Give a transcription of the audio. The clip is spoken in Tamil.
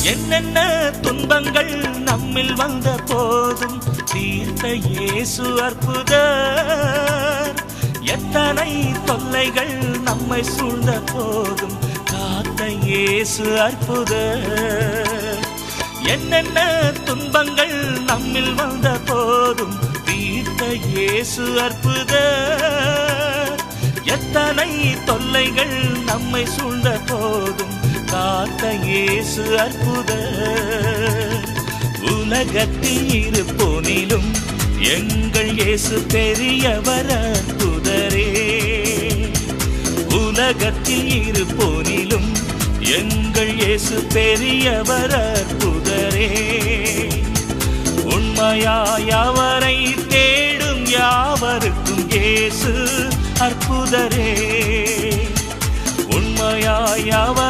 என்னென்ன துன்பங்கள் நம்மில் வந்த போதும் தீர்த்த இயேசு அற்புதர். எத்தனை தொல்லைகள் நம்மை சூழ்ந்த போதும் காத்த இயேசு அற்புதர். என்னென்ன துன்பங்கள் நம்மில் வந்த போதும் தீர்த்த இயேசு அற்புதர். எத்தனை தொல்லைகள் நம்மை சூழ்ந்த போதும் காத்த இயேசு அற்புதர். உலகத்தில் இருப்போனிலும் எங்கள் இயேசு பெரியவர் அற்புதரே. உலகத்தில் இருப்போனிலும் எங்கள் இயேசு பெரியவர் அற்புதரே. உண்மையாய் அவரை தேடும் யாவருக்கும் இயேசு அற்புதரே. உண்மையாய் அவர்